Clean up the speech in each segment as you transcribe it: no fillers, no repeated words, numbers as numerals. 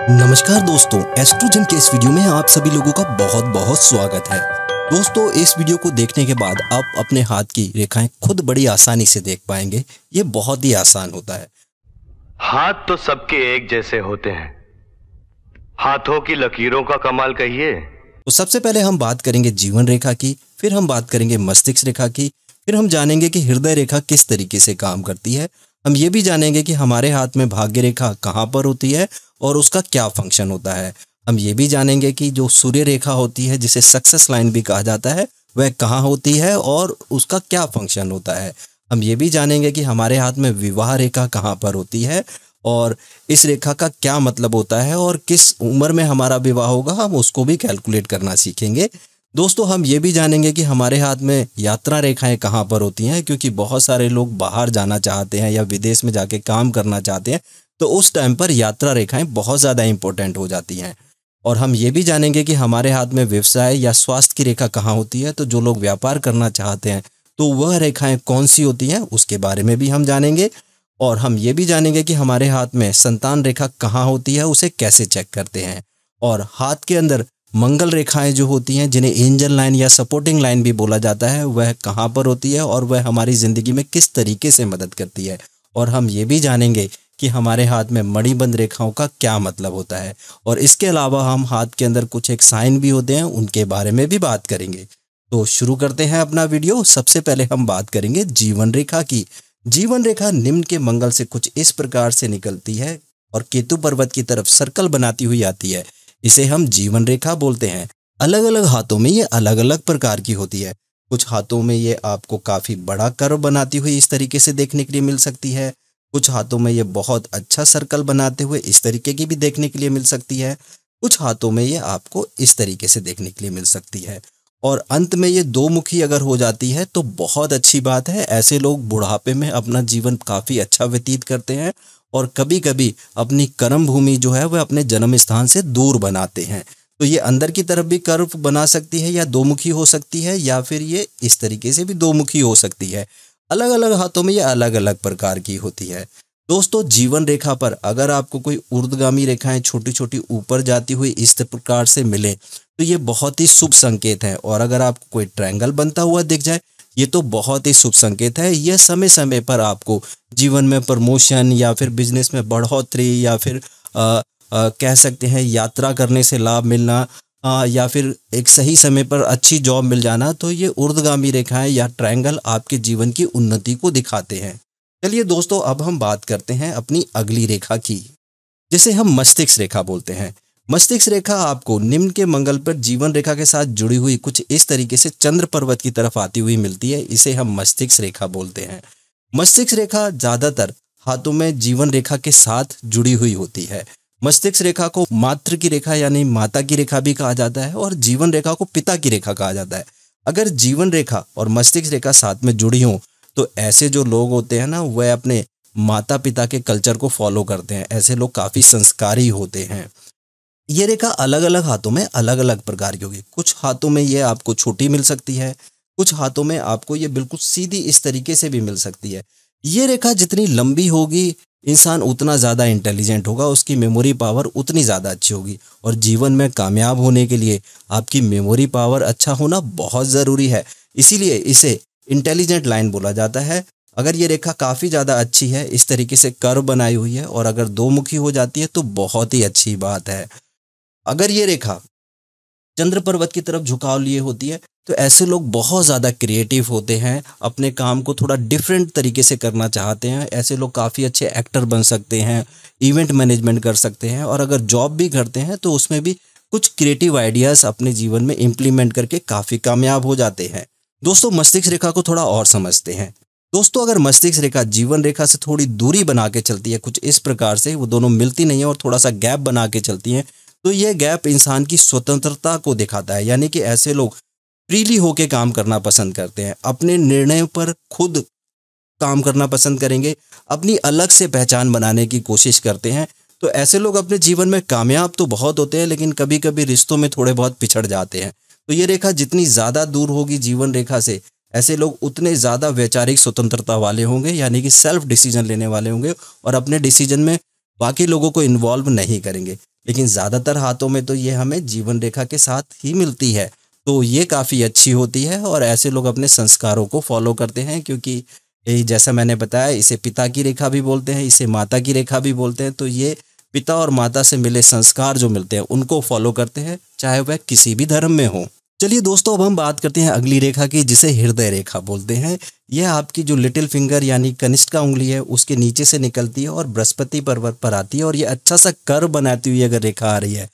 नमस्कार दोस्तों, एस्ट्रोजन के इस वीडियो में आप सभी लोगों का बहुत बहुत स्वागत है। दोस्तों, इस वीडियो को देखने के बाद आप अपने हाथ की रेखाएं खुद बड़ी आसानी से देख पाएंगे। ये बहुत ही आसान होता है। हाथ तो सबके एक जैसे होते हैं, हाथों की लकीरों का कमाल कहिए। तो सबसे पहले हम बात करेंगे जीवन रेखा की, फिर हम बात करेंगे मस्तिष्क रेखा की, फिर हम जानेंगे कि हृदय रेखा किस तरीके से काम करती है। हम ये भी जानेंगे कि हमारे हाथ में भाग्य रेखा कहाँ पर होती है और उसका क्या फंक्शन होता है। हम ये भी जानेंगे कि जो सूर्य रेखा होती है, जिसे सक्सेस लाइन भी कहा जाता है, वह कहाँ होती है और उसका क्या फंक्शन होता है। हम ये भी जानेंगे कि हमारे हाथ में विवाह रेखा कहाँ पर होती है और इस रेखा का क्या मतलब होता है और किस उम्र में हमारा विवाह होगा, हम उसको भी कैलकुलेट करना सीखेंगे। दोस्तों, हम ये भी जानेंगे कि हमारे हाथ में यात्रा रेखाएं कहाँ पर होती हैं, क्योंकि बहुत सारे लोग बाहर जाना चाहते हैं या विदेश में जाके काम करना चाहते हैं, तो उस टाइम पर यात्रा रेखाएं बहुत ज़्यादा इंपॉर्टेंट हो जाती हैं। और हम ये भी जानेंगे कि हमारे हाथ में व्यवसाय या स्वास्थ्य की रेखा कहाँ होती है, तो जो लोग व्यापार करना चाहते हैं तो वह रेखाएं कौन सी होती हैं, उसके बारे में भी हम जानेंगे। और हम ये भी जानेंगे कि हमारे हाथ में संतान रेखा कहाँ होती है, उसे कैसे चेक करते हैं। और हाथ के अंदर मंगल रेखाएं जो होती हैं, जिन्हें एंजल लाइन या सपोर्टिंग लाइन भी बोला जाता है, वह कहाँ पर होती है और वह हमारी ज़िंदगी में किस तरीके से मदद करती है। और हम ये भी जानेंगे कि हमारे हाथ में मणिबंध रेखाओं का क्या मतलब होता है। और इसके अलावा हम हाथ के अंदर कुछ एक साइन भी होते हैं, उनके बारे में भी बात करेंगे। तो शुरू करते हैं अपना वीडियो। सबसे पहले हम बात करेंगे जीवन रेखा की। जीवन रेखा निम्न के मंगल से कुछ इस प्रकार से निकलती है और केतु पर्वत की तरफ सर्कल बनाती हुई आती है। इसे हम जीवन रेखा बोलते हैं। अलग अलग हाथों में ये अलग अलग प्रकार की होती है। कुछ हाथों में ये आपको काफी बड़ा कर्व बनाती हुई इस तरीके से देखने के लिए मिल सकती है। कुछ हाथों में ये बहुत अच्छा सर्कल बनाते हुए इस तरीके की भी देखने के लिए मिल सकती है। कुछ हाथों में ये आपको इस तरीके से देखने के लिए मिल सकती है। और अंत में ये दो मुखी अगर हो जाती है तो बहुत अच्छी बात है। ऐसे लोग बुढ़ापे में अपना जीवन काफी अच्छा व्यतीत करते हैं और कभी कभी अपनी कर्म भूमि जो है वह अपने जन्म स्थान से दूर बनाते हैं। तो ये अंदर की तरफ भी कर्व बना सकती है या दो मुखी हो सकती है, या फिर ये इस तरीके से भी दो मुखी हो सकती है। अलग अलग हाथों में ये अलग अलग प्रकार की होती है। दोस्तों, जीवन रेखा पर अगर आपको कोई ऊर्ध्वगामी रेखाएं छोटी छोटी ऊपर जाती हुई इस प्रकार से मिले तो ये बहुत ही शुभ संकेत है। और अगर आपको कोई ट्रायंगल बनता हुआ दिख जाए, ये तो बहुत ही शुभ संकेत है। यह समय समय पर आपको जीवन में प्रमोशन या फिर बिजनेस में बढ़ोतरी या फिर कह सकते हैं यात्रा करने से लाभ मिलना, या फिर एक सही समय पर अच्छी जॉब मिल जाना, तो ये ऊर्ध्वगामी रेखाएं या ट्रायंगल आपके जीवन की उन्नति को दिखाते हैं। चलिए दोस्तों, अब हम बात करते हैं अपनी अगली रेखा की, जिसे हम मस्तिष्क रेखा बोलते हैं। मस्तिष्क रेखा आपको निम्न के मंगल पर जीवन रेखा के साथ जुड़ी हुई कुछ इस तरीके से चंद्र पर्वत की तरफ आती हुई मिलती है। इसे हम मस्तिष्क रेखा बोलते हैं। मस्तिष्क रेखा ज्यादातर हाथों में जीवन रेखा के साथ जुड़ी हुई होती है। मस्तिष्क रेखा को मातृ की रेखा यानी माता की रेखा भी कहा जाता है और जीवन रेखा को पिता की रेखा कहा जाता है। अगर जीवन रेखा और मस्तिष्क रेखा साथ में जुड़ी हो तो ऐसे जो लोग होते हैं ना, वह अपने माता पिता के कल्चर को फॉलो करते हैं। ऐसे लोग काफी संस्कारी होते हैं। ये रेखा अलग अलग हाथों में अलग अलग प्रकार की होगी। कुछ हाथों में ये आपको छोटी मिल सकती है, कुछ हाथों में आपको ये बिल्कुल सीधी इस तरीके से भी मिल सकती है। ये रेखा जितनी लंबी होगी, इंसान उतना ज़्यादा इंटेलिजेंट होगा, उसकी मेमोरी पावर उतनी ज़्यादा अच्छी होगी। और जीवन में कामयाब होने के लिए आपकी मेमोरी पावर अच्छा होना बहुत ज़रूरी है। इसीलिए इसे इंटेलिजेंट लाइन बोला जाता है। अगर ये रेखा काफ़ी ज़्यादा अच्छी है, इस तरीके से कर्व बनाई हुई है, और अगर दो मुखी हो जाती है तो बहुत ही अच्छी बात है। अगर ये रेखा चंद्र पर्वत की तरफ झुकाव लिए होती है तो ऐसे लोग बहुत ज़्यादा क्रिएटिव होते हैं, अपने काम को थोड़ा डिफरेंट तरीके से करना चाहते हैं। ऐसे लोग काफ़ी अच्छे एक्टर बन सकते हैं, इवेंट मैनेजमेंट कर सकते हैं, और अगर जॉब भी करते हैं तो उसमें भी कुछ क्रिएटिव आइडियाज़ अपने जीवन में इम्प्लीमेंट करके काफ़ी कामयाब हो जाते हैं। दोस्तों, मस्तिष्क रेखा को थोड़ा और समझते हैं। दोस्तों, अगर मस्तिष्क रेखा जीवन रेखा से थोड़ी दूरी बना के चलती है, कुछ इस प्रकार से, वो दोनों मिलती नहीं है और थोड़ा सा गैप बना के चलती हैं, तो यह गैप इंसान की स्वतंत्रता को दिखाता है। यानी कि ऐसे लोग फ्रीली होके काम करना पसंद करते हैं, अपने निर्णयों पर खुद काम करना पसंद करेंगे, अपनी अलग से पहचान बनाने की कोशिश करते हैं। तो ऐसे लोग अपने जीवन में कामयाब तो बहुत होते हैं, लेकिन कभी कभी रिश्तों में थोड़े बहुत पिछड़ जाते हैं। तो ये रेखा जितनी ज़्यादा दूर होगी जीवन रेखा से, ऐसे लोग उतने ज़्यादा वैचारिक स्वतंत्रता वाले होंगे, यानी कि सेल्फ डिसीजन लेने वाले होंगे और अपने डिसीजन में बाकी लोगों को इन्वॉल्व नहीं करेंगे। लेकिन ज़्यादातर हाथों में तो ये हमें जीवन रेखा के साथ ही मिलती है। तो ये काफ़ी अच्छी होती है और ऐसे लोग अपने संस्कारों को फॉलो करते हैं, क्योंकि जैसा मैंने बताया, इसे पिता की रेखा भी बोलते हैं, इसे माता की रेखा भी बोलते हैं। तो ये पिता और माता से मिले संस्कार जो मिलते हैं उनको फॉलो करते हैं, चाहे वह किसी भी धर्म में हो। चलिए दोस्तों, अब हम बात करते हैं अगली रेखा की, जिसे हृदय रेखा बोलते हैं। यह आपकी जो लिटिल फिंगर यानी कनिष्ठ उंगली है उसके नीचे से निकलती है और बृहस्पति पर्वत पर आती है, और ये अच्छा सा कर्व बनाती हुई अगर रेखा आ रही है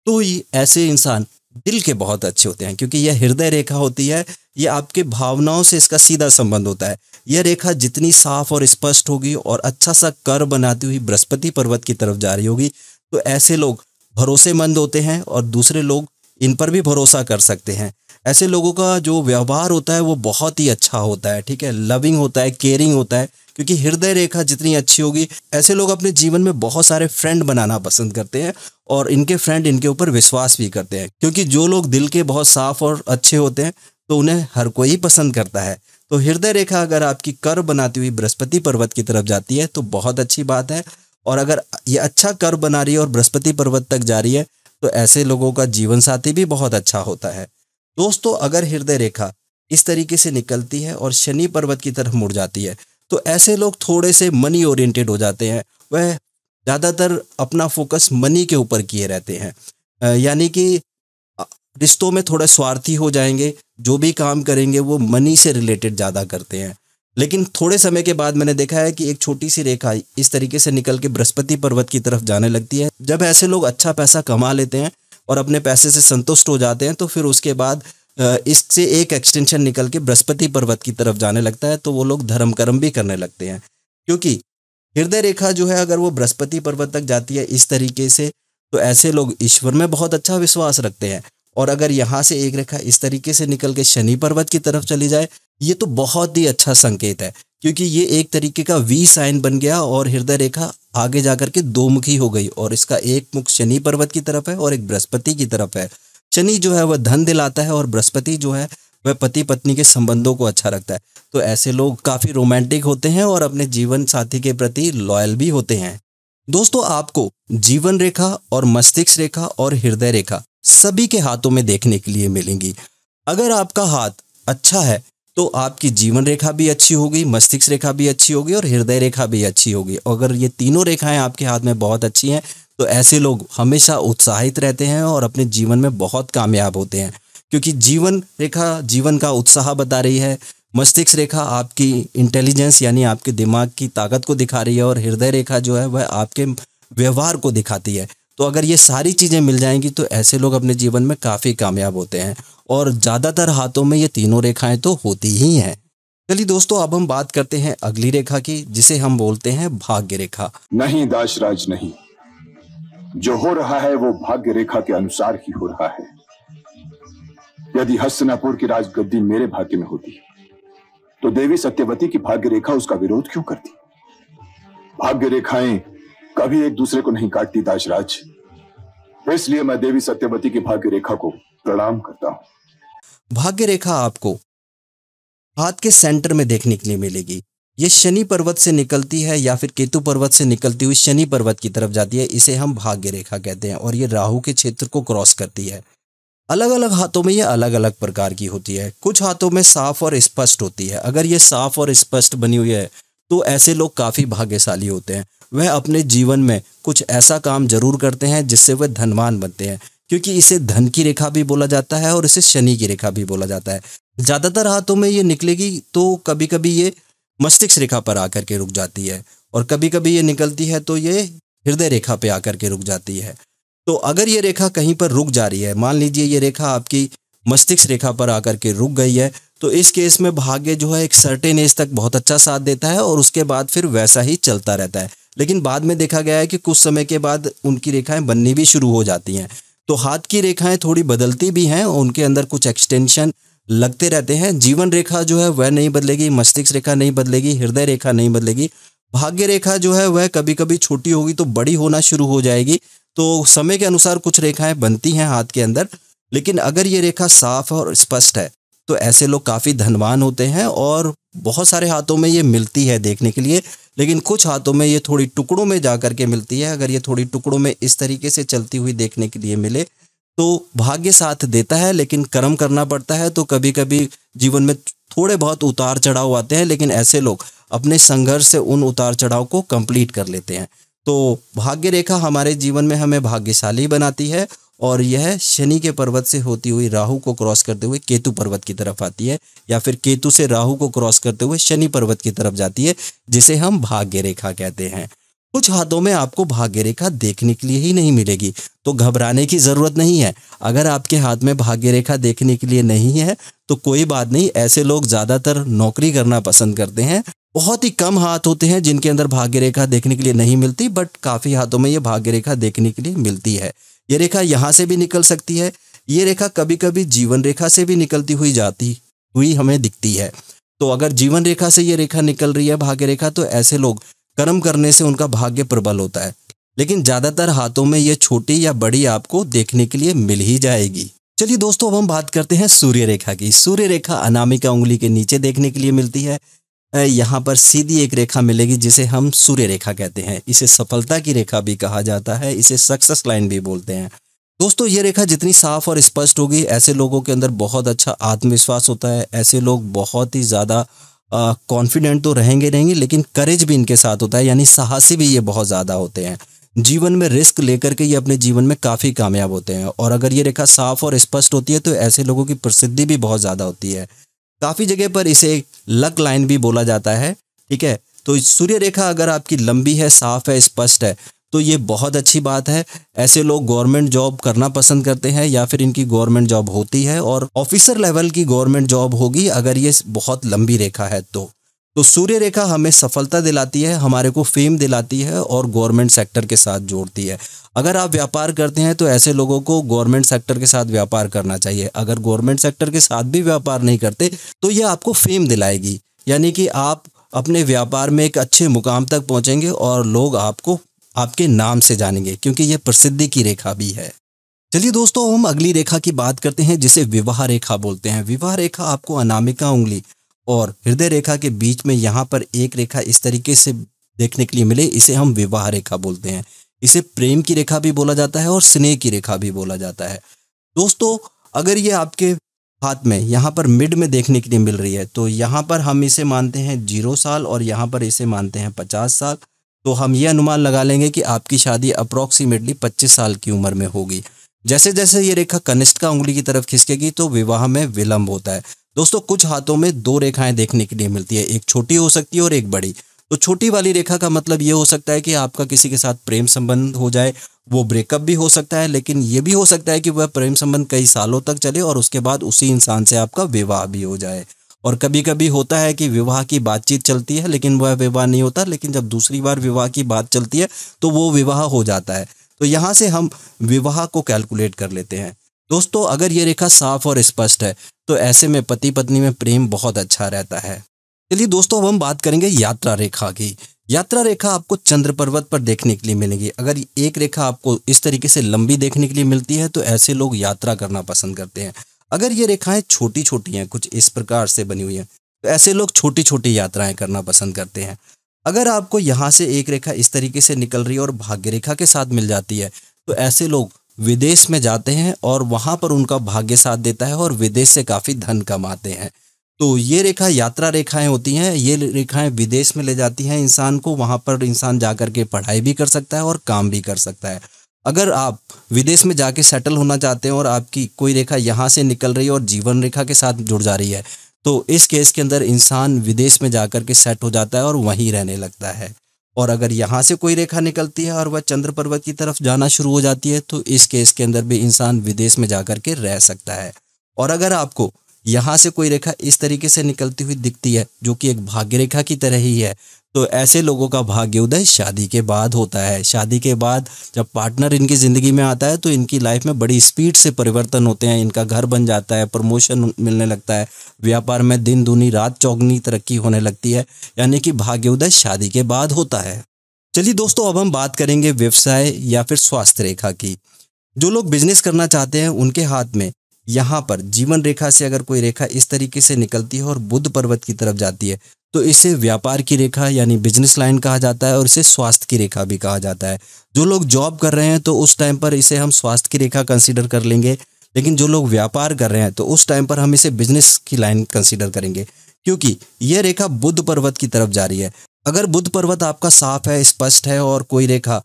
तो ये ऐसे इंसान दिल के बहुत अच्छे होते हैं, क्योंकि यह हृदय रेखा होती है। ये आपके भावनाओं से इसका सीधा संबंध होता है। यह रेखा जितनी साफ और स्पष्ट होगी और अच्छा सा कर्व बनाती हुई बृहस्पति पर्वत की तरफ जा रही होगी, तो ऐसे लोग भरोसेमंद होते हैं और दूसरे लोग इन पर भी भरोसा कर सकते हैं। ऐसे लोगों का जो व्यवहार होता है वो बहुत ही अच्छा होता है, ठीक है, लविंग होता है, केयरिंग होता है, क्योंकि हृदय रेखा जितनी अच्छी होगी ऐसे लोग अपने जीवन में बहुत सारे फ्रेंड बनाना पसंद करते हैं और इनके फ्रेंड इनके ऊपर विश्वास भी करते हैं, क्योंकि जो लोग दिल के बहुत साफ और अच्छे होते हैं तो उन्हें हर कोई पसंद करता है। तो हृदय रेखा अगर आपकी कर्व बनाती हुई बृहस्पति पर्वत की तरफ जाती है तो बहुत अच्छी बात है, और अगर ये अच्छा कर्व बना रही है और बृहस्पति पर्वत तक जा रही है तो ऐसे लोगों का जीवन साथी भी बहुत अच्छा होता है। दोस्तों, अगर हृदय रेखा इस तरीके से निकलती है और शनि पर्वत की तरफ मुड़ जाती है तो ऐसे लोग थोड़े से मनी ओरिएंटेड हो जाते हैं। वह ज़्यादातर अपना फोकस मनी के ऊपर किए रहते हैं, यानी कि रिश्तों में थोड़े स्वार्थी हो जाएंगे, जो भी काम करेंगे वो मनी से रिलेटेड ज़्यादा करते हैं। लेकिन थोड़े समय के बाद मैंने देखा है कि एक छोटी सी रेखा इस तरीके से निकल के बृहस्पति पर्वत की तरफ जाने लगती है। जब ऐसे लोग अच्छा पैसा कमा लेते हैं और अपने पैसे से संतुष्ट हो जाते हैं तो फिर उसके बाद इससे एक एक्सटेंशन निकल के बृहस्पति पर्वत की तरफ जाने लगता है, तो वो लोग धर्म कर्म भी करने लगते हैं। क्योंकि हृदय रेखा जो है अगर वो बृहस्पति पर्वत तक जाती है इस तरीके से, तो ऐसे लोग ईश्वर में बहुत अच्छा विश्वास रखते हैं। और अगर यहाँ से एक रेखा इस तरीके से निकल के शनि पर्वत की तरफ चली जाए, ये तो बहुत ही अच्छा संकेत है, क्योंकि ये एक तरीके का वी साइन बन गया और हृदय रेखा आगे जाकर के दो मुखी हो गई, और इसका एक मुख शनि पर्वत की तरफ है और एक बृहस्पति की तरफ है। शनि जो है वह धन दिलाता है और बृहस्पति जो है वह पति पत्नी के संबंधों को अच्छा रखता है। तो ऐसे लोग काफी रोमांटिक होते हैं और अपने जीवन साथी के प्रति लॉयल भी होते हैं। दोस्तों, आपको जीवन रेखा और मस्तिष्क रेखा और हृदय रेखा सभी के हाथों में देखने के लिए मिलेंगी। अगर आपका हाथ अच्छा है तो आपकी जीवन रेखा भी अच्छी होगी, मस्तिष्क रेखा भी अच्छी होगी और हृदय रेखा भी अच्छी होगी। अगर ये तीनों रेखाएं आपके हाथ में बहुत अच्छी हैं तो ऐसे लोग हमेशा उत्साहित रहते हैं और अपने जीवन में बहुत कामयाब होते हैं, क्योंकि जीवन रेखा जीवन का उत्साह बता रही है, मस्तिष्क रेखा आपकी इंटेलिजेंस यानी आपके दिमाग की ताकत को दिखा रही है, और हृदय रेखा जो है वह आपके व्यवहार को दिखाती है। तो अगर ये सारी चीज़ें मिल जाएंगी तो ऐसे लोग अपने जीवन में काफ़ी कामयाब होते हैं, और ज़्यादातर हाथों में ये तीनों रेखाएं तो होती ही हैं। चलिए दोस्तों, अब हम बात करते हैं अगली रेखा की, जिसे हम बोलते हैं भाग्य रेखा। नहीं दाशराज नहीं, जो हो रहा है वो भाग्य रेखा के अनुसार ही हो रहा है। यदि हस्तिनापुर की राजगद्दी मेरे भाग्य में होती तो देवी सत्यवती की भाग्य रेखा उसका विरोध क्यों करती? भाग्य रेखाएं कभी एक दूसरे को नहीं काटती दाशराज, इसलिए मैं देवी सत्यवती की भाग्य रेखा को प्रणाम करता हूं। भाग्य रेखा आपको हाथ के सेंटर में देखने के लिए मिलेगी। ये शनि पर्वत से निकलती है या फिर केतु पर्वत से निकलती हुई शनि पर्वत की तरफ जाती है, इसे हम भाग्य रेखा कहते हैं, और ये राहु के क्षेत्र को क्रॉस करती है। अलग अलग हाथों में ये अलग अलग प्रकार की होती है। कुछ हाथों में साफ और स्पष्ट होती है। अगर ये साफ और स्पष्ट बनी हुई है तो ऐसे लोग काफ़ी भाग्यशाली होते हैं। वह अपने जीवन में कुछ ऐसा काम जरूर करते हैं जिससे वह धनवान बनते हैं, क्योंकि इसे धन की रेखा भी बोला जाता है और इसे शनि की रेखा भी बोला जाता है। ज़्यादातर हाथों में ये निकलेगी तो कभी कभी ये मस्तिष्क रेखा पर आकर के रुक जाती है, और कभी कभी ये निकलती है तो ये हृदय रेखा पे आकर के रुक जाती है। तो अगर ये रेखा कहीं पर रुक जा रही है, मान लीजिए ये रेखा आपकी मस्तिष्क रेखा पर आकर के रुक गई है, तो इस केस में भाग्य जो है एक सर्टेन एज तक बहुत अच्छा साथ देता है और उसके बाद फिर वैसा ही चलता रहता है। लेकिन बाद में देखा गया है कि कुछ समय के बाद उनकी रेखाएं बननी भी शुरू हो जाती हैं। तो हाथ की रेखाएं थोड़ी बदलती भी हैं, उनके अंदर कुछ एक्सटेंशन लगते रहते हैं। जीवन रेखा जो है वह नहीं बदलेगी, मस्तिष्क रेखा नहीं बदलेगी, हृदय रेखा नहीं बदलेगी। भाग्य रेखा जो है वह कभी कभी छोटी होगी तो बड़ी होना शुरू हो जाएगी। तो समय के अनुसार कुछ रेखाएं बनती हैं हाथ के अंदर, लेकिन अगर ये रेखा साफ और स्पष्ट है तो ऐसे लोग काफ़ी धनवान होते हैं और बहुत सारे हाथों में ये मिलती है देखने के लिए, लेकिन कुछ हाथों में ये थोड़ी टुकड़ों में जा कर के मिलती है। अगर ये थोड़ी टुकड़ों में इस तरीके से चलती हुई देखने के लिए मिले तो भाग्य साथ देता है, लेकिन कर्म करना पड़ता है। तो कभी कभी जीवन में थोड़े बहुत उतार चढ़ाव आते हैं, लेकिन ऐसे लोग अपने संघर्ष से उन उतार चढ़ाव को कंप्लीट कर लेते हैं। तो भाग्य रेखा हमारे जीवन में हमें भाग्यशाली बनाती है और यह शनि के पर्वत से होती हुई राहु को क्रॉस करते हुए केतु पर्वत की तरफ आती है, या फिर केतु से राहु को क्रॉस करते हुए शनि पर्वत की तरफ जाती है, जिसे हम भाग्य रेखा कहते हैं। कुछ हाथों में आपको भाग्य रेखा देखने के लिए ही नहीं मिलेगी, तो घबराने की जरूरत नहीं है। अगर आपके हाथ में भाग्य रेखा देखने के लिए नहीं है तो कोई बात नहीं। ऐसे लोग ज्यादातर नौकरी करना पसंद करते हैं। बहुत ही कम हाथ होते हैं जिनके अंदर भाग्य रेखा देखने के लिए नहीं मिलती, बट काफी हाथों में ये भाग्य रेखा देखने के लिए मिलती है। ये रेखा यहाँ से भी निकल सकती है। ये रेखा कभी कभी जीवन रेखा से भी निकलती हुई जाती हुई हमें दिखती है। तो अगर जीवन रेखा से ये रेखा निकल रही है भाग्य रेखा, तो ऐसे लोग कर्म करने से उनका भाग्य प्रबल होता है, लेकिन ज्यादातर हाथों में ये छोटी या बड़ी आपको देखने के लिए मिल ही जाएगी। चलिए दोस्तों, अब हम बात करते हैं सूर्य रेखा की। सूर्य रेखा अनामिका उंगली के नीचे देखने के लिए मिलती है। यहाँ पर सीधी एक रेखा मिलेगी जिसे हम सूर्य रेखा कहते हैं। इसे सफलता की रेखा भी कहा जाता है, इसे सक्सेस लाइन भी बोलते हैं। दोस्तों, ये रेखा जितनी साफ और स्पष्ट होगी, ऐसे लोगों के अंदर बहुत अच्छा आत्मविश्वास होता है। ऐसे लोग बहुत ही ज़्यादा कॉन्फिडेंट तो रहेंगे, लेकिन करेज भी इनके साथ होता है, यानी साहसी भी ये बहुत ज़्यादा होते हैं। जीवन में रिस्क लेकर के ये अपने जीवन में काफ़ी कामयाब होते हैं। और अगर ये रेखा साफ और स्पष्ट होती है तो ऐसे लोगों की प्रसिद्धि भी बहुत ज़्यादा होती है। काफ़ी जगह पर इसे लक लाइन भी बोला जाता है। ठीक है, तो सूर्य रेखा अगर आपकी लंबी है, साफ है, स्पष्ट है, तो ये बहुत अच्छी बात है। ऐसे लोग गवर्नमेंट जॉब करना पसंद करते हैं, या फिर इनकी गवर्नमेंट जॉब होती है और ऑफिसर लेवल की गवर्नमेंट जॉब होगी अगर ये बहुत लंबी रेखा है तो सूर्य रेखा हमें सफलता दिलाती है, हमारे को फेम दिलाती है और गवर्नमेंट सेक्टर के साथ जोड़ती है। अगर आप व्यापार करते हैं तो ऐसे लोगों को गवर्नमेंट सेक्टर के साथ व्यापार करना चाहिए। अगर गवर्नमेंट सेक्टर के साथ भी व्यापार नहीं करते तो ये आपको फेम दिलाएगी, यानी कि आप अपने व्यापार में एक अच्छे मुकाम तक पहुंचेंगे और लोग आपको आपके नाम से जानेंगे, क्योंकि यह प्रसिद्धि की रेखा भी है। चलिए दोस्तों, हम अगली रेखा की बात करते हैं जिसे विवाह रेखा बोलते हैं। विवाह रेखा आपको अनामिका उंगली और हृदय रेखा के बीच में यहाँ पर एक रेखा इस तरीके से देखने के लिए मिले, इसे हम विवाह रेखा बोलते हैं। इसे प्रेम की रेखा भी बोला जाता है और स्नेह की रेखा भी बोला जाता है। दोस्तों, अगर ये आपके हाथ में यहाँ पर मिड में देखने के लिए मिल रही है तो यहाँ पर हम इसे मानते हैं 0 साल और यहाँ पर इसे मानते हैं 50 साल। तो हम ये अनुमान लगा लेंगे कि आपकी शादी अप्रॉक्सीमेटली 25 साल की उम्र में होगी। जैसे जैसे ये रेखा कनिष्ठा उंगली की तरफ खिसकेगी तो विवाह में विलंब होता है। दोस्तों, कुछ हाथों में 2 रेखाएं देखने के लिए मिलती है, एक छोटी हो सकती है और एक बड़ी। तो छोटी वाली रेखा का मतलब ये हो सकता है कि आपका किसी के साथ प्रेम संबंध हो जाए, वो ब्रेकअप भी हो सकता है, लेकिन ये भी हो सकता है कि वह प्रेम संबंध कई सालों तक चले और उसके बाद उसी इंसान से आपका विवाह भी हो जाए। और कभी कभी होता है कि विवाह की बातचीत चलती है लेकिन वह विवाह नहीं होता, लेकिन जब दूसरी बार विवाह की बात चलती है तो वो विवाह हो जाता है। तो यहाँ से हम विवाह को कैलकुलेट कर लेते हैं। दोस्तों, अगर ये रेखा साफ और स्पष्ट है तो ऐसे में पति पत्नी में प्रेम बहुत अच्छा रहता है। चलिए दोस्तों, अब हम बात करेंगे यात्रा रेखा की। यात्रा रेखा आपको चंद्र पर्वत पर देखने के लिए मिलेगी। अगर एक रेखा आपको इस तरीके से लंबी देखने के लिए मिलती है तो ऐसे लोग यात्रा करना पसंद करते हैं। अगर ये रेखाएं छोटी छोटी हैं, कुछ इस प्रकार से बनी हुई हैं, तो ऐसे लोग छोटी छोटी यात्राएं करना पसंद करते हैं। अगर आपको यहाँ से एक रेखा इस तरीके से निकल रही है और भाग्य रेखा के साथ मिल जाती है तो ऐसे लोग विदेश में जाते हैं और वहाँ पर उनका भाग्य साथ देता है और विदेश से काफ़ी धन कमाते हैं। तो ये रेखा यात्रा रेखाएं होती हैं। ये रेखाएं विदेश में ले जाती हैं इंसान को, वहाँ पर इंसान जा कर के पढ़ाई भी कर सकता है और काम भी कर सकता है। अगर आप विदेश में जाके सेटल होना चाहते हैं और आपकी कोई रेखा यहाँ से निकल रही है और जीवन रेखा के साथ जुड़ जा रही है तो इस केस के अंदर इंसान विदेश में जाकर के सेट हो जाता है और वहीं रहने लगता है। और अगर यहाँ से कोई रेखा निकलती है और वह चंद्र पर्वत की तरफ जाना शुरू हो जाती है तो इस केस के अंदर भी इंसान विदेश में जाकर के रह सकता है। और अगर आपको यहाँ से कोई रेखा इस तरीके से निकलती हुई दिखती है जो कि एक भाग्य रेखा की तरह ही है तो ऐसे लोगों का भाग्योदय शादी के बाद होता है। शादी के बाद जब पार्टनर इनकी ज़िंदगी में आता है तो इनकी लाइफ में बड़ी स्पीड से परिवर्तन होते हैं। इनका घर बन जाता है, प्रमोशन मिलने लगता है, व्यापार में दिन दूनी रात चौगनी तरक्की होने लगती है, यानी कि भाग्योदय शादी के बाद होता है। चलिए दोस्तों, अब हम बात करेंगे व्यवसाय या फिर स्वास्थ्य रेखा की। जो लोग बिजनेस करना चाहते हैं उनके हाथ में यहाँ पर जीवन रेखा से अगर कोई रेखा इस तरीके से निकलती है और बुध पर्वत की तरफ जाती है तो इसे व्यापार की रेखा यानी बिजनेस लाइन कहा जाता है और इसे स्वास्थ्य की रेखा भी कहा जाता है। जो लोग जॉब कर रहे हैं तो उस टाइम पर इसे हम स्वास्थ्य की रेखा कंसीडर कर लेंगे, लेकिन जो लोग व्यापार कर रहे हैं तो उस टाइम पर हम इसे बिजनेस की लाइन कंसीडर करेंगे, क्योंकि यह रेखा बुध पर्वत की तरफ जा रही है। अगर बुध पर्वत आपका साफ है, स्पष्ट है और कोई रेखा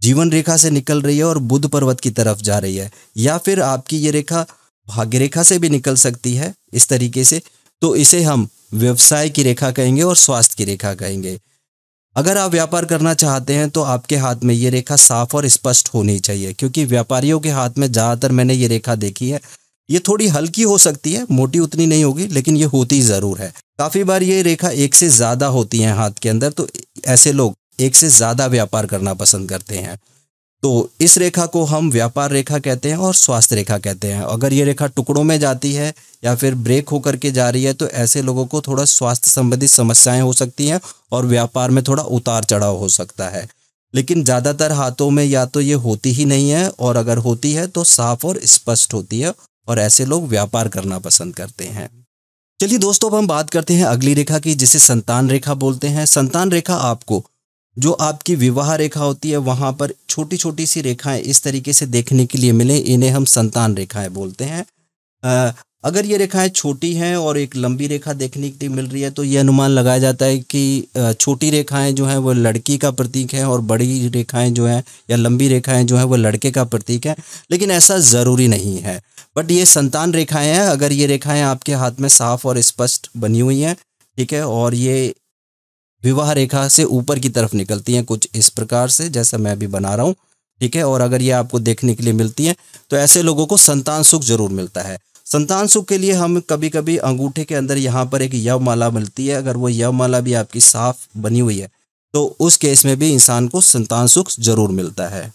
जीवन रेखा से निकल रही है और बुध पर्वत की तरफ जा रही है, या फिर आपकी ये रेखा भाग्य रेखा से भी निकल सकती है इस तरीके से, तो इसे हम व्यवसाय की रेखा कहेंगे और स्वास्थ्य की रेखा कहेंगे। अगर आप व्यापार करना चाहते हैं तो आपके हाथ में ये रेखा साफ और स्पष्ट होनी चाहिए, क्योंकि व्यापारियों के हाथ में ज़्यादातर मैंने ये रेखा देखी है, ये थोड़ी हल्की हो सकती है, मोटी उतनी नहीं होगी, लेकिन ये होती ज़रूर है। काफ़ी बार ये रेखा एक से ज़्यादा होती है हाथ के अंदर, तो ऐसे लोग एक से ज़्यादा व्यापार करना पसंद करते हैं। तो इस रेखा को हम व्यापार रेखा कहते हैं और स्वास्थ्य रेखा कहते हैं। अगर ये रेखा टुकड़ों में जाती है या फिर ब्रेक होकर के जा रही है तो ऐसे लोगों को थोड़ा स्वास्थ्य संबंधित समस्याएं हो सकती हैं और व्यापार में थोड़ा उतार चढ़ाव हो सकता है। लेकिन ज़्यादातर हाथों में या तो ये होती ही नहीं है, और अगर होती है तो साफ और स्पष्ट होती है और ऐसे लोग व्यापार करना पसंद करते हैं। चलिए दोस्तों, अब हम बात करते हैं अगली रेखा की, जिसे संतान रेखा बोलते हैं। संतान रेखा आपको जो आपकी विवाह रेखा होती है वहाँ पर छोटी छोटी सी रेखाएं इस तरीके से देखने के लिए मिले, इन्हें हम संतान रेखाएं बोलते हैं। अगर ये रेखाएं छोटी हैं और एक लंबी रेखा देखने के लिए मिल रही है तो ये अनुमान लगाया जाता है कि छोटी रेखाएं जो हैं वो लड़की का प्रतीक है और बड़ी रेखाएं जो हैं या लंबी रेखाएं जो हैं वो लड़के का प्रतीक है, लेकिन ऐसा ज़रूरी नहीं है। बट ये संतान रेखाएं हैं। अगर ये रेखाएं आपके हाथ में साफ और स्पष्ट बनी हुई हैं, ठीक है, और ये विवाह रेखा से ऊपर की तरफ निकलती हैं कुछ इस प्रकार से, जैसा मैं भी बना रहा हूँ, ठीक है, और अगर ये आपको देखने के लिए मिलती हैं तो ऐसे लोगों को संतान सुख जरूर मिलता है। संतान सुख के लिए हम कभी कभी अंगूठे के अंदर यहाँ पर एक यवमाला मिलती है, अगर वो यवमाला भी आपकी साफ बनी हुई है तो उस केस में भी इंसान को संतान सुख जरूर मिलता है।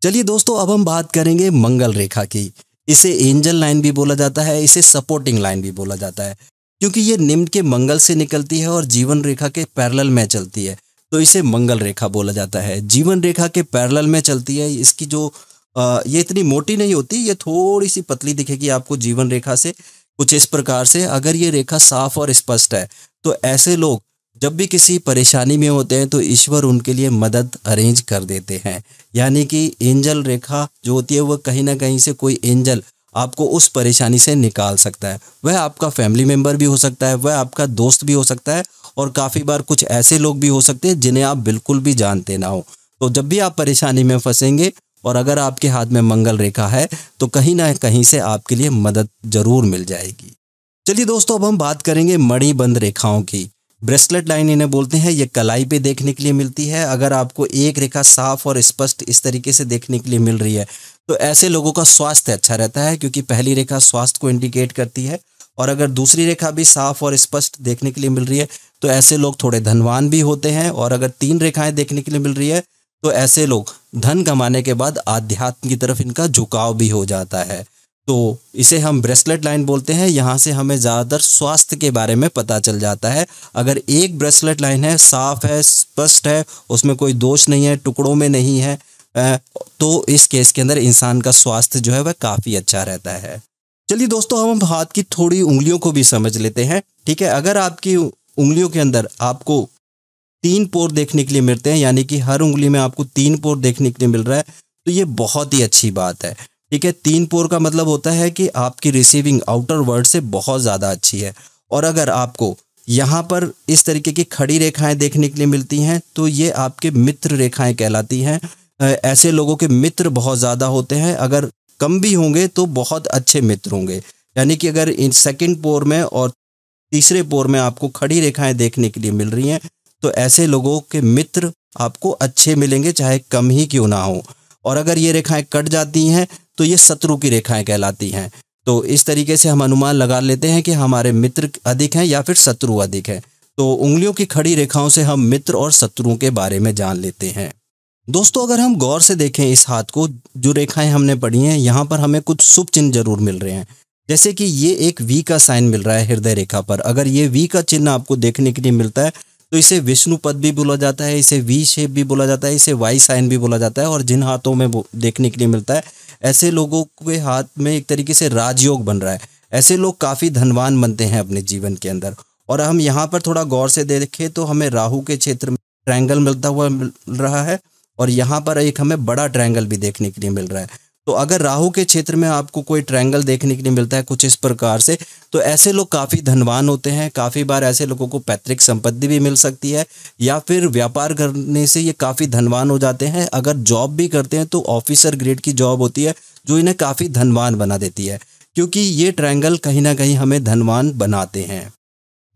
चलिए दोस्तों, अब हम बात करेंगे मंगल रेखा की। इसे एंजल लाइन भी बोला जाता है, इसे सपोर्टिंग लाइन भी बोला जाता है, क्योंकि ये निम्न के मंगल से निकलती है और जीवन रेखा के पैरेलल में चलती है, तो इसे मंगल रेखा बोला जाता है। जीवन रेखा के पैरेलल में चलती है। इसकी जो ये इतनी मोटी नहीं होती, ये थोड़ी सी पतली दिखेगी आपको जीवन रेखा से, कुछ इस प्रकार से। अगर ये रेखा साफ और स्पष्ट है तो ऐसे लोग जब भी किसी परेशानी में होते हैं तो ईश्वर उनके लिए मदद अरेंज कर देते हैं। यानी कि एंजल रेखा जो होती है वो कहीं ना कहीं से कोई एंजल आपको उस परेशानी से निकाल सकता है। वह आपका फैमिली मेम्बर भी हो सकता है, वह आपका दोस्त भी हो सकता है, और काफ़ी बार कुछ ऐसे लोग भी हो सकते हैं जिन्हें आप बिल्कुल भी जानते ना हो। तो जब भी आप परेशानी में फंसेंगे और अगर आपके हाथ में मंगल रेखा है तो कहीं ना कहीं से आपके लिए मदद जरूर मिल जाएगी। चलिए दोस्तों, अब हम बात करेंगे मणिबंध रेखाओं की। ब्रेसलेट लाइन इन्हें बोलते हैं। ये कलाई पे देखने के लिए मिलती है। अगर आपको एक रेखा साफ और स्पष्ट इस तरीके से देखने के लिए मिल रही है तो ऐसे लोगों का स्वास्थ्य अच्छा रहता है, क्योंकि पहली रेखा स्वास्थ्य को इंडिकेट करती है, और अगर दूसरी रेखा भी साफ और स्पष्ट देखने के लिए मिल रही है तो ऐसे लोग थोड़े धनवान भी होते हैं, और अगर 3 रेखाएं देखने के लिए मिल रही है तो ऐसे लोग धन कमाने के बाद आध्यात्म की तरफ इनका झुकाव भी हो जाता है। तो इसे हम ब्रेसलेट लाइन बोलते हैं। यहाँ से हमें ज़्यादातर स्वास्थ्य के बारे में पता चल जाता है। अगर एक ब्रेसलेट लाइन है, साफ है, स्पष्ट है, उसमें कोई दोष नहीं है, टुकड़ों में नहीं है, तो इस केस के अंदर इंसान का स्वास्थ्य जो है वह काफ़ी अच्छा रहता है। चलिए दोस्तों, हम हाथ की थोड़ी उंगलियों को भी समझ लेते हैं, ठीक है। अगर आपकी उंगलियों के अंदर आपको 3 पोर देखने के लिए मिलते हैं, यानी कि हर उंगली में आपको 3 पोर देखने के लिए मिल रहा है, तो ये बहुत ही अच्छी बात है, ठीक है। 3 पोर का मतलब होता है कि आपकी रिसीविंग आउटर वर्ल्ड से बहुत ज़्यादा अच्छी है। और अगर आपको यहाँ पर इस तरीके की खड़ी रेखाएं देखने के लिए मिलती हैं तो ये आपके मित्र रेखाएं कहलाती हैं। ऐसे लोगों के मित्र बहुत ज़्यादा होते हैं, अगर कम भी होंगे तो बहुत अच्छे मित्र होंगे। यानी कि अगर इन सेकंड पोर में और तीसरे पोर में आपको खड़ी रेखाएं देखने के लिए मिल रही हैं तो ऐसे लोगों के मित्र आपको अच्छे मिलेंगे, चाहे कम ही क्यों ना हो। और अगर ये रेखाएं कट जाती हैं तो ये शत्रु की रेखाएं कहलाती हैं। तो इस तरीके से हम अनुमान लगा लेते हैं कि हमारे मित्र अधिक हैं या फिर शत्रु अधिक हैं। तो उंगलियों की खड़ी रेखाओं से हम मित्र और शत्रुओं के बारे में जान लेते हैं। दोस्तों, अगर हम गौर से देखें इस हाथ को, जो रेखाएं हमने पढ़ी हैं, यहाँ पर हमें कुछ शुभ चिन्ह जरूर मिल रहे हैं। जैसे कि ये एक वी का साइन मिल रहा है हृदय रेखा पर। अगर ये वी का चिन्ह आपको देखने के लिए मिलता है तो इसे विष्णु पद भी बोला जाता है, इसे वी शेप भी बोला जाता है, इसे वाई साइन भी बोला जाता है। और जिन हाथों में वो देखने के लिए मिलता है, ऐसे लोगों के हाथ में एक तरीके से राजयोग बन रहा है। ऐसे लोग काफ़ी धनवान बनते हैं अपने जीवन के अंदर। और हम यहाँ पर थोड़ा गौर से देखें तो हमें राहु के क्षेत्र में ट्रायंगल मिलता हुआ मिल रहा है, और यहाँ पर एक हमें बड़ा ट्रायंगल भी देखने के लिए मिल रहा है। तो अगर राहु के क्षेत्र में आपको कोई ट्रायंगल देखने के लिए मिलता है कुछ इस प्रकार से, तो ऐसे लोग काफ़ी धनवान होते हैं। काफ़ी बार ऐसे लोगों को पैतृक संपत्ति भी मिल सकती है, या फिर व्यापार करने से ये काफ़ी धनवान हो जाते हैं। अगर जॉब भी करते हैं तो ऑफिसर ग्रेड की जॉब होती है जो इन्हें काफ़ी धनवान बना देती है, क्योंकि ये ट्रायंगल कहीं ना कहीं हमें धनवान बनाते हैं।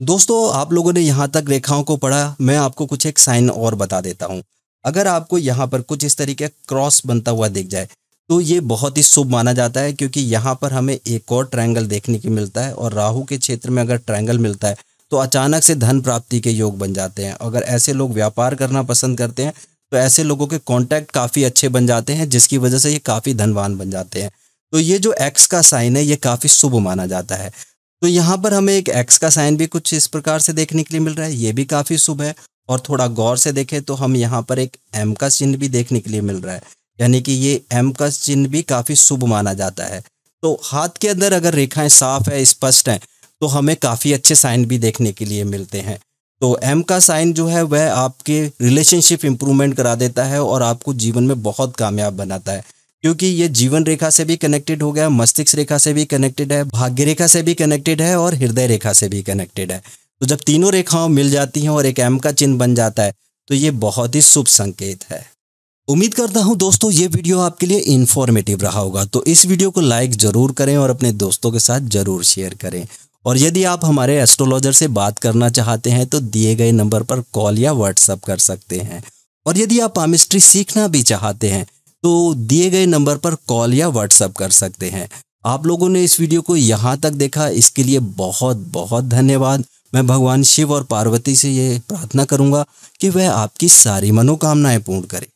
दोस्तों, आप लोगों ने यहाँ तक रेखाओं को पढ़ा, मैं आपको कुछ एक साइन और बता देता हूँ। अगर आपको यहाँ पर कुछ इस तरीके क्रॉस बनता हुआ दिख जाए तो ये बहुत ही शुभ माना जाता है, क्योंकि यहाँ पर हमें एक और ट्रायंगल देखने को मिलता है। और राहु के क्षेत्र में अगर ट्रायंगल मिलता है तो अचानक से धन प्राप्ति के योग बन जाते हैं। अगर ऐसे लोग व्यापार करना पसंद करते हैं तो ऐसे लोगों के कॉन्टैक्ट काफ़ी अच्छे बन जाते हैं, जिसकी वजह से ये काफ़ी धनवान बन जाते हैं। तो ये जो एक्स का साइन है ये काफ़ी शुभ माना जाता है। तो यहाँ पर हमें एक एक्स का साइन भी कुछ इस प्रकार से देखने के लिए मिल रहा है, ये भी काफ़ी शुभ है। और थोड़ा गौर से देखें तो हम यहाँ पर एक एम का चिन्ह भी देखने के लिए मिल रहा है, यानी कि ये एम का चिन्ह भी काफ़ी शुभ माना जाता है। तो हाथ के अंदर अगर रेखाएं साफ है, स्पष्ट हैं, तो हमें काफ़ी अच्छे साइन भी देखने के लिए मिलते हैं। तो एम का साइन जो है वह आपके रिलेशनशिप इंप्रूवमेंट करा देता है और आपको जीवन में बहुत कामयाब बनाता है, क्योंकि ये जीवन रेखा से भी कनेक्टेड हो गया, मस्तिष्क रेखा से भी कनेक्टेड है, भाग्य रेखा से भी कनेक्टेड है और हृदय रेखा से भी कनेक्टेड है। तो जब तीनों रेखाओं मिल जाती हैं और एक एम का चिन्ह बन जाता है तो ये बहुत ही शुभ संकेत है। उम्मीद करता हूं दोस्तों ये वीडियो आपके लिए इन्फॉर्मेटिव रहा होगा। तो इस वीडियो को लाइक जरूर करें और अपने दोस्तों के साथ जरूर शेयर करें। और यदि आप हमारे एस्ट्रोलॉजर से बात करना चाहते हैं तो दिए गए नंबर पर कॉल या व्हाट्सएप कर सकते हैं। और यदि आप पामिस्ट्री सीखना भी चाहते हैं तो दिए गए नंबर पर कॉल या व्हाट्सएप कर सकते हैं। आप लोगों ने इस वीडियो को यहाँ तक देखा, इसके लिए बहुत बहुत धन्यवाद। मैं भगवान शिव और पार्वती से ये प्रार्थना करूँगा कि वह आपकी सारी मनोकामनाएं पूर्ण करें।